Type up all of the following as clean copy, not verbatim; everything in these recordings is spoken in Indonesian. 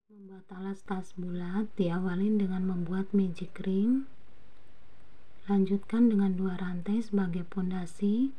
Membuat alas tas bulat diawali dengan membuat magic ring. Lanjutkan dengan 2 rantai sebagai pondasi.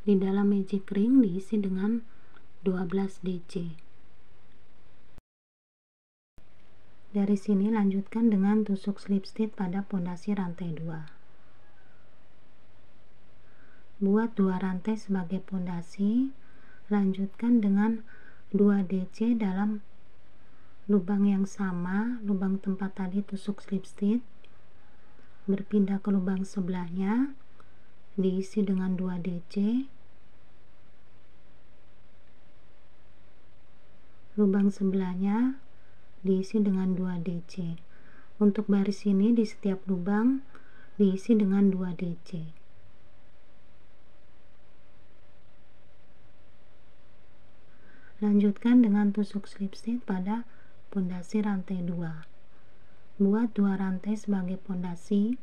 Di dalam magic ring diisi dengan 12 DC. Dari sini lanjutkan dengan tusuk slip stitch pada pondasi rantai 2. Buat 2 rantai sebagai pondasi. Lanjutkan dengan 2 DC dalam lubang yang sama, lubang tempat tadi tusuk slip stitch. Berpindah ke lubang sebelahnya, diisi dengan 2 DC. Lubang sebelahnya diisi dengan 2 DC. Untuk baris ini di setiap lubang diisi dengan 2 DC. Lanjutkan dengan tusuk slip stitch pada pondasi rantai 2. Buat 2 rantai sebagai pondasi.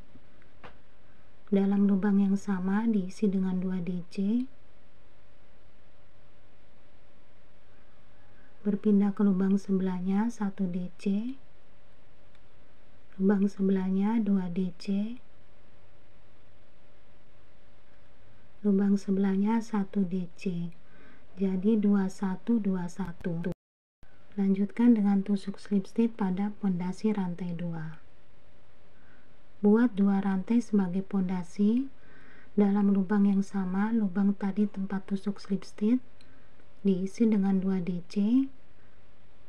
Dalam lubang yang sama diisi dengan 2 DC. Berpindah ke lubang sebelahnya 1 DC. Lubang sebelahnya 2 DC. Lubang sebelahnya 1 DC. Jadi 2121. Lanjutkan dengan tusuk slip stitch pada pondasi rantai 2. Buat 2 rantai sebagai pondasi. Dalam lubang yang sama, lubang tadi tempat tusuk slip stitch diisi dengan 2 DC.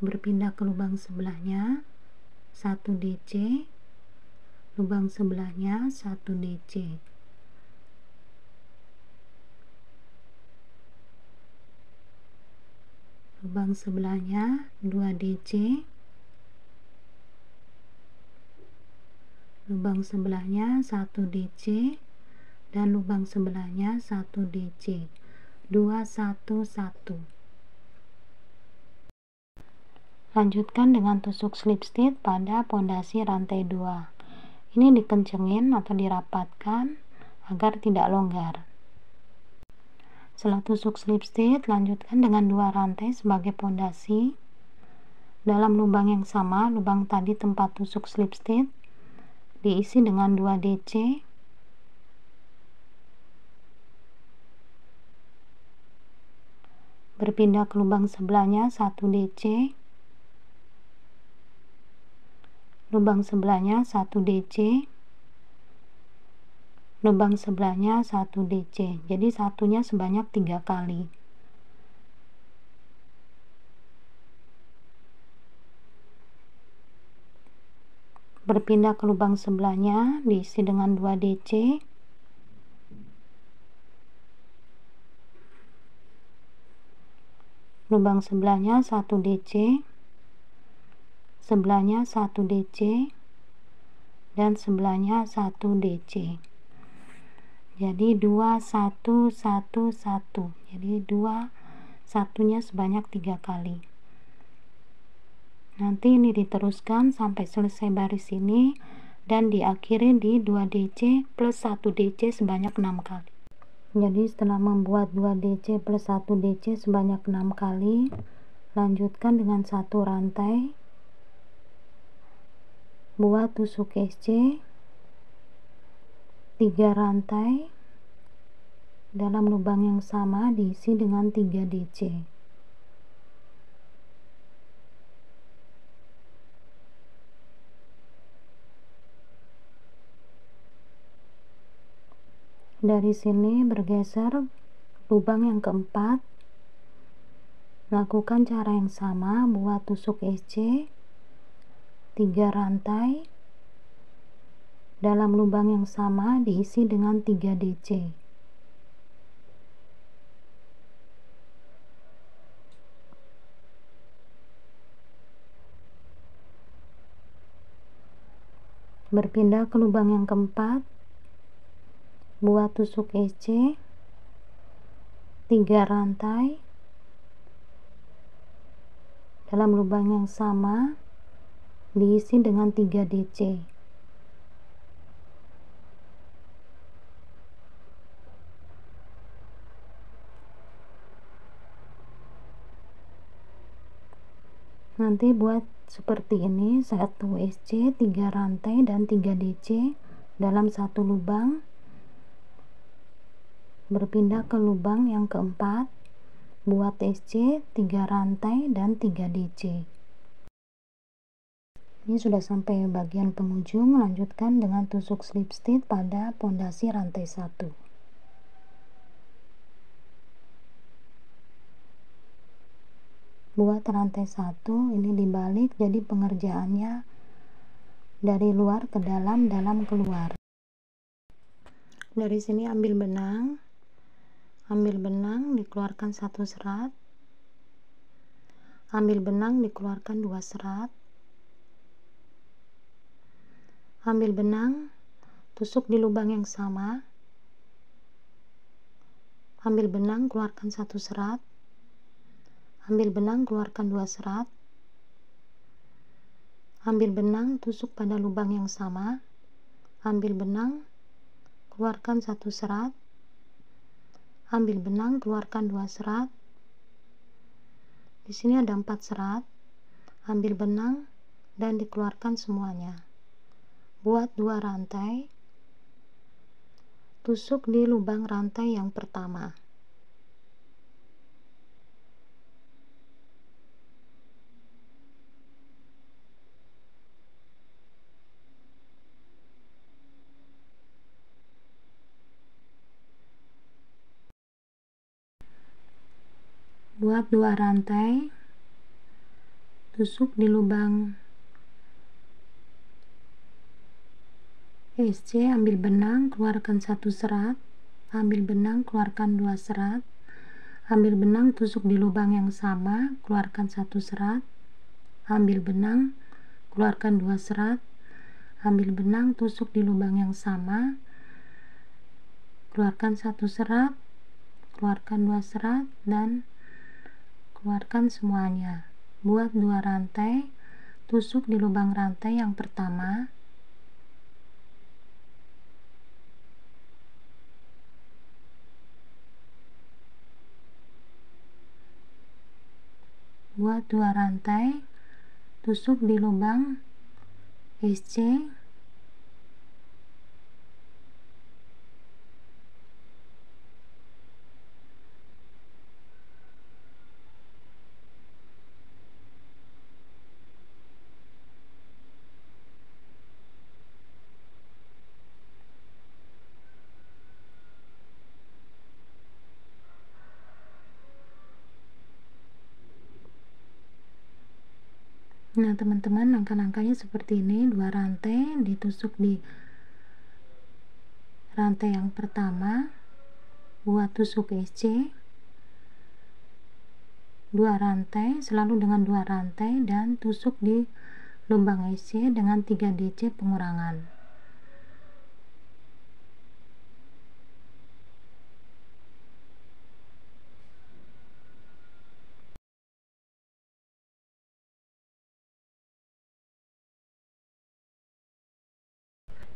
Berpindah ke lubang sebelahnya 1 DC. Lubang sebelahnya 1 DC. Lubang sebelahnya 2 DC. Lubang sebelahnya 1 DC dan lubang sebelahnya 1 DC. 211. Lanjutkan dengan tusuk slip stitch pada pondasi rantai 2. Ini dikencengin atau dirapatkan agar tidak longgar. Setelah tusuk slip stitch, lanjutkan dengan 2 rantai sebagai pondasi. Dalam lubang yang sama, lubang tadi tempat tusuk slip stitch diisi dengan 2 DC. Berpindah ke lubang sebelahnya 1 DC. Lubang sebelahnya 1 DC. Lubang sebelahnya 1 DC. Jadi satunya sebanyak 3 kali. Berpindah ke lubang sebelahnya, diisi dengan 2 DC. Lubang sebelahnya 1 DC. Sebelahnya 1 DC dan sebelahnya 1 DC. Jadi 2111. Jadi 2 satunya sebanyak 3 kali. Nanti ini diteruskan sampai selesai baris ini dan diakhiri di 2 DC plus 1 DC sebanyak 6 kali. Jadi setelah membuat 2 DC plus 1 DC sebanyak 6 kali, lanjutkan dengan 1 rantai. Buat tusuk SC 3 rantai. Dalam lubang yang sama diisi dengan 3 DC. Dari sini bergeser lubang yang keempat. Lakukan cara yang sama, buat tusuk SC 3 rantai. Dalam lubang yang sama diisi dengan 3 DC. Berpindah ke lubang yang keempat. Buat tusuk SC 3 rantai. Dalam lubang yang sama diisi dengan 3 DC. Nanti buat seperti ini, 1 SC, 3 rantai dan 3 DC dalam satu lubang, berpindah ke lubang yang keempat, buat SC, 3 rantai dan 3 DC. Ini sudah sampai bagian penghujung. Lanjutkan dengan tusuk slip stitch pada pondasi rantai 1. Buat rantai 1 ini dibalik, jadi pengerjaannya dari luar ke dalam, dalam keluar. Dari sini ambil benang, dikeluarkan 1 serat, ambil benang, dikeluarkan 2 serat, ambil benang, tusuk di lubang yang sama, ambil benang, keluarkan 1 serat, ambil benang, keluarkan 2 serat, ambil benang, tusuk pada lubang yang sama, ambil benang, keluarkan 1 serat, ambil benang, keluarkan 2 serat. Di sini ada 4 serat, ambil benang dan dikeluarkan semuanya. Buat 2 rantai, tusuk di lubang rantai yang pertama. Buat 2 rantai, tusuk di lubang SC, ambil benang, keluarkan 1 serat, ambil benang, keluarkan 2 serat, ambil benang, tusuk di lubang yang sama, keluarkan 1 serat, ambil benang, keluarkan 2 serat, ambil benang, tusuk di lubang yang sama, keluarkan 1 serat, keluarkan 2 serat, dan keluarkan semuanya. Buat 2 rantai, tusuk di lubang rantai yang pertama, buat 2 rantai, tusuk di lubang SC, nah teman-teman, langkah-langkahnya seperti ini. 2 rantai, ditusuk di rantai yang pertama, buat tusuk SC, 2 rantai, selalu dengan 2 rantai, dan tusuk di lubang SC dengan 3 DC pengurangan.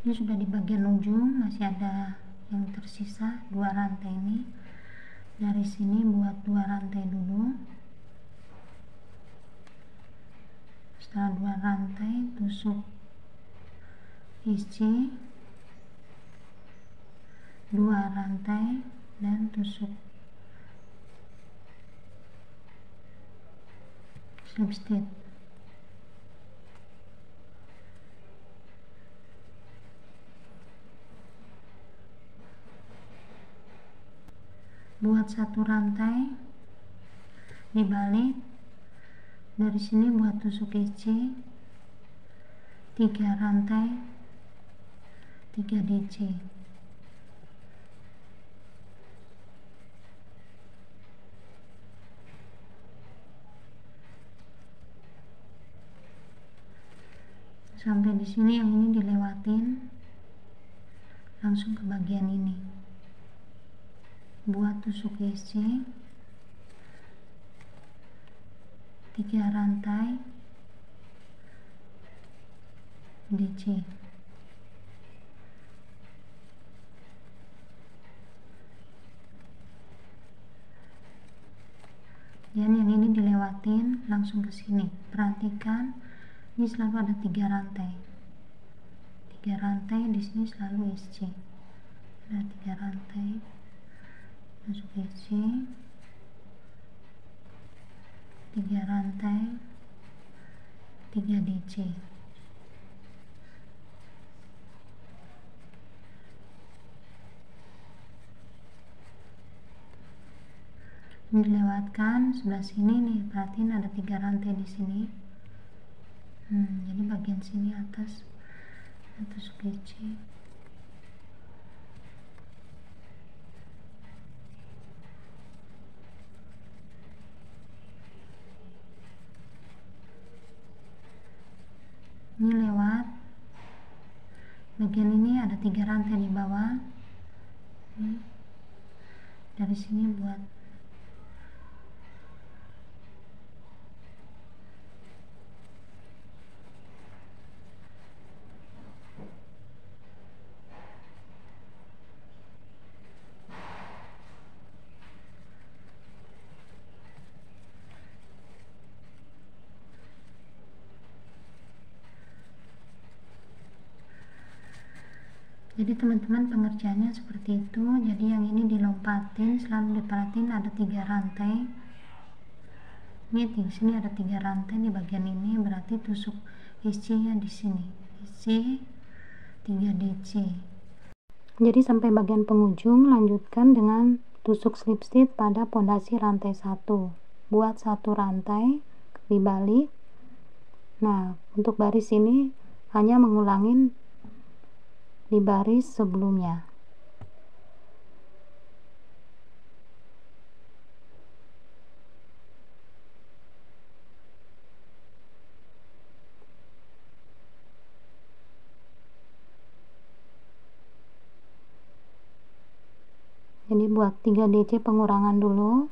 Ini sudah di bagian ujung, masih ada yang tersisa 2 rantai ini. Dari sini buat 2 rantai dulu. Setelah 2 rantai, tusuk SC, 2 rantai, dan tusuk slip stitch. Buat 1 rantai, dibalik, dari sini buat tusuk SC, 3 rantai, 3 DC. Sampai di sini yang ini dilewatin, langsung ke bagian ini. Buat tusuk SC, 3 rantai, DC. Dan yang ini dilewatin langsung ke sini. Perhatikan, ini selalu ada 3 rantai. 3 rantai di sini selalu SC. Ada 3 rantai. Masuk SC. 3 rantai. 3 DC. Ini dilewatkan sebelah sini nih, perhatiin ada 3 rantai di sini. Jadi bagian sini atas GC. Ini lewat bagian ini ada 3 rantai di bawah. Dari sini buat jadi teman-teman pengerjaannya seperti itu. Jadi yang ini dilompatin, selalu diperhatiin ada 3 rantai. Ini di sini ada 3 rantai di bagian ini, berarti tusuk SC nya di sini. SC 3 DC. Jadi sampai bagian penghujung, lanjutkan dengan tusuk slip stitch pada pondasi rantai 1. Buat 1 rantai dibalik. Nah, untuk baris ini hanya mengulangin di baris sebelumnya. Jadi buat 3 DC pengurangan dulu.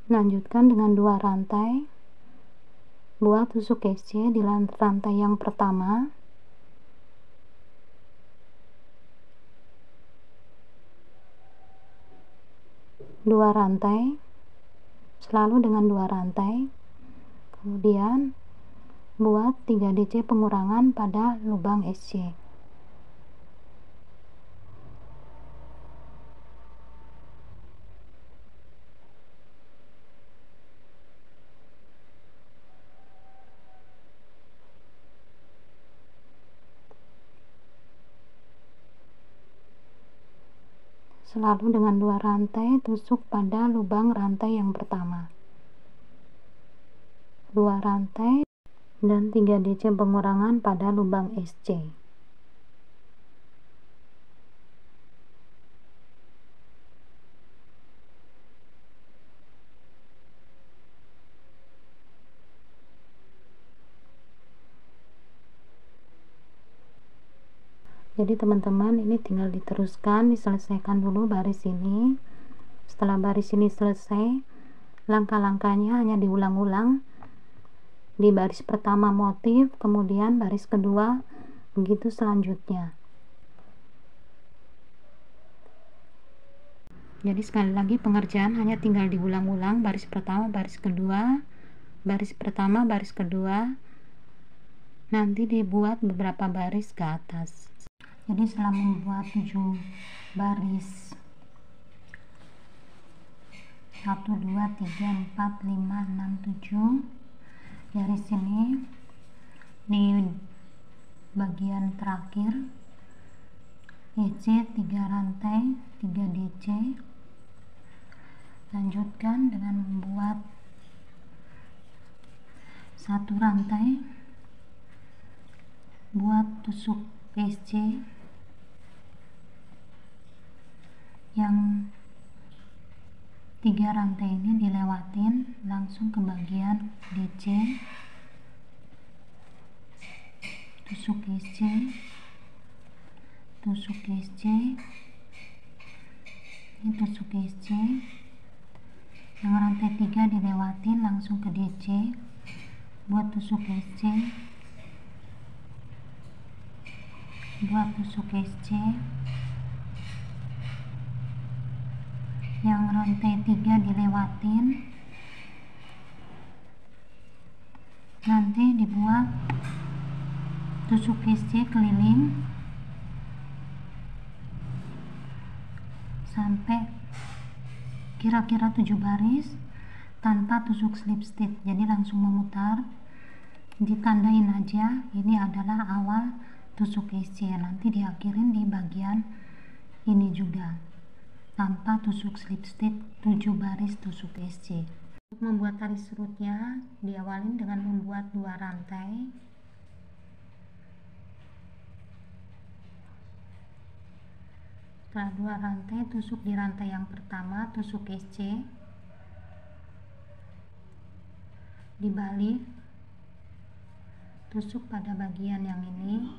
Lanjutkan dengan 2 rantai. Buat tusuk SC di rantai yang pertama. Dua rantai, selalu dengan 2 rantai. Kemudian buat 3 DC pengurangan pada lubang SC. Selalu dengan 2 rantai tusuk pada lubang rantai yang pertama. 2 rantai dan 3 DC pengurangan pada lubang SC. Jadi teman-teman, ini tinggal diteruskan, diselesaikan dulu baris ini. Setelah baris ini selesai, langkah-langkahnya hanya diulang-ulang. Di baris pertama motif, kemudian baris kedua, begitu selanjutnya. Jadi sekali lagi pengerjaan hanya tinggal diulang-ulang, baris pertama, baris kedua, baris pertama, baris kedua, nanti dibuat beberapa baris ke atas. Jadi setelah membuat 7 baris 1, 2, 3, 4, 5, 6, 7 dari sini, di bagian terakhir EC 3 rantai 3 DC. Lanjutkan dengan membuat 1 rantai, buat tusuk SC yang 3 rantai ini dilewatin langsung ke bagian DC, tusuk SC, tusuk SC, ini tusuk SC, yang rantai 3 dilewatin langsung ke DC, buat tusuk SC, 2 tusuk SC, yang rantai 3 dilewatin, nanti dibuat tusuk SC keliling sampai kira-kira 7 baris tanpa tusuk slip stitch, jadi langsung memutar, ditandain aja ini adalah awal tusuk SC, nanti diakhirin di bagian ini juga tanpa tusuk slip stitch 7 baris tusuk SC. Untuk membuat tali serutnya diawalin dengan membuat 2 rantai, setelah 2 rantai tusuk di rantai yang pertama, tusuk SC, dibalik, tusuk pada bagian yang ini,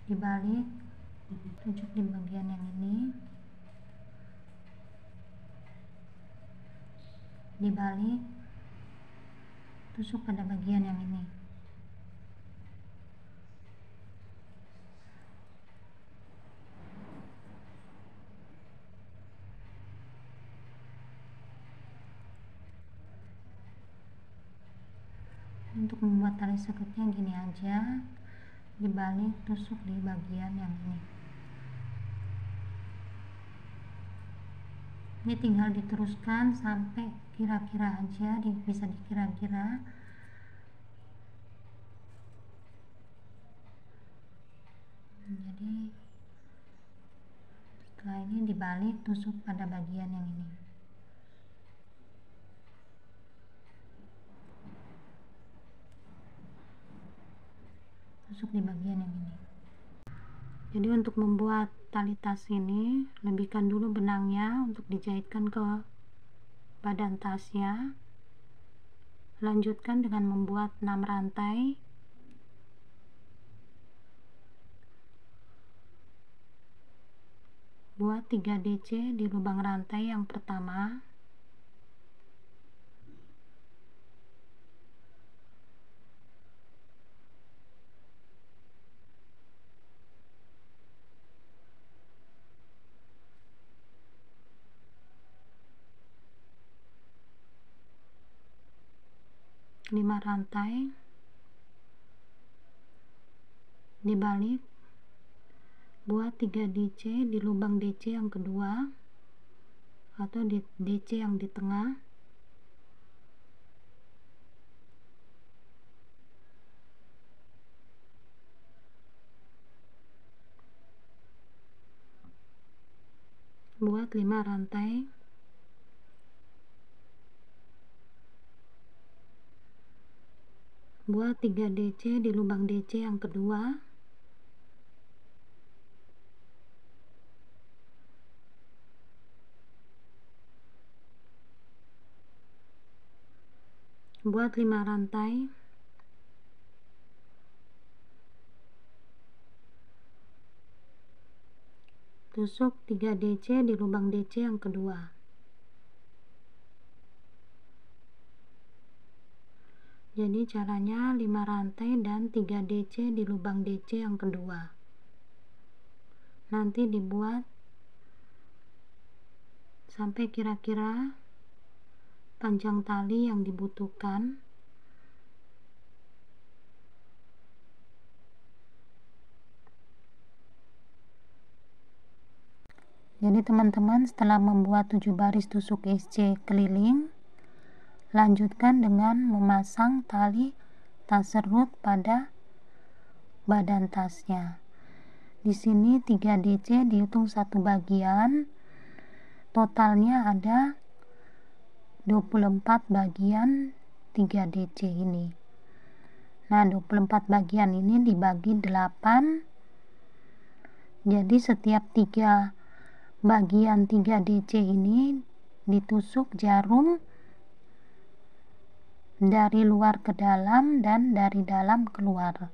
dibalik, tusuk di bagian yang ini, dibalik, tusuk pada bagian yang ini. Untuk membuat tali sekutnya gini aja, dibalik, tusuk di bagian yang ini. Ini tinggal diteruskan sampai kira-kira aja, bisa dikira-kira. Jadi setelah ini dibalik, tusuk pada bagian yang ini. Tusuk di bagian yang ini. Jadi untuk membuat tali tas ini, lebihkan dulu benangnya untuk dijahitkan ke badan tasnya. Lanjutkan dengan membuat 6 rantai. Buat 3 DC di lubang rantai yang pertama. Lima rantai, dibalik, buat 3 DC di lubang DC yang kedua atau di DC yang di tengah, buat 5 rantai, buat 3 DC di lubang DC yang kedua, buat 5 rantai, tusuk 3 DC di lubang DC yang kedua. Jadi caranya 5 rantai dan 3 DC di lubang DC yang kedua. Nanti dibuat sampai kira-kira panjang tali yang dibutuhkan. Jadi teman-teman, setelah membuat 7 baris tusuk SC keliling, lanjutkan dengan memasang tali tas serut pada badan tasnya. Di sini 3 DC dihitung satu bagian, totalnya ada 24 bagian 3 DC ini. Nah, 24 bagian ini dibagi 8, jadi setiap 3 bagian 3 DC ini ditusuk jarum dari luar ke dalam dan dari dalam keluar.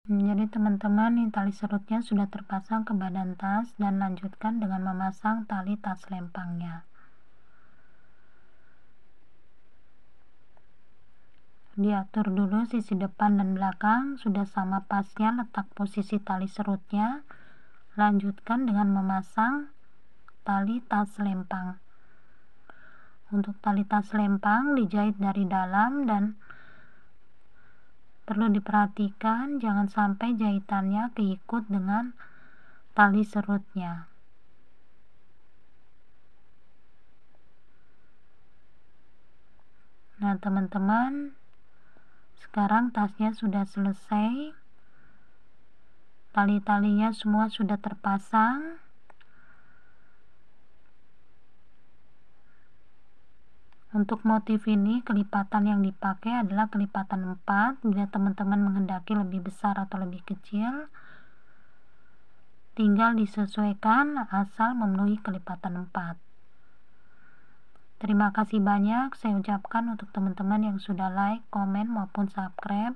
Jadi teman-teman, ini tali serutnya sudah terpasang ke badan tas, dan lanjutkan dengan memasang tali tas lempangnya. Diatur dulu sisi depan dan belakang, sudah sama pasnya letak posisi tali serutnya. Lanjutkan dengan memasang tali tas lempang. Untuk tali tas lempang dijahit dari dalam, dan perlu diperhatikan jangan sampai jahitannya keikut dengan tali serutnya. Nah teman-teman, sekarang tasnya sudah selesai, tali-talinya semua sudah terpasang. Untuk motif ini kelipatan yang dipakai adalah kelipatan 4. Bila teman-teman menghendaki lebih besar atau lebih kecil, tinggal disesuaikan asal memenuhi kelipatan 4. Terima kasih banyak saya ucapkan untuk teman-teman yang sudah like, komen, maupun subscribe.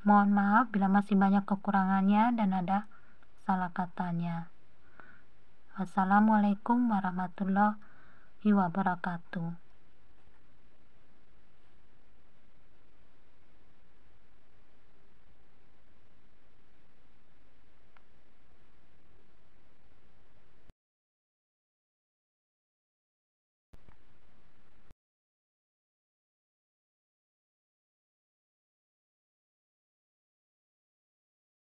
Mohon maaf bila masih banyak kekurangannya dan ada salah katanya. Wassalamualaikum warahmatullahi wabarakatuh.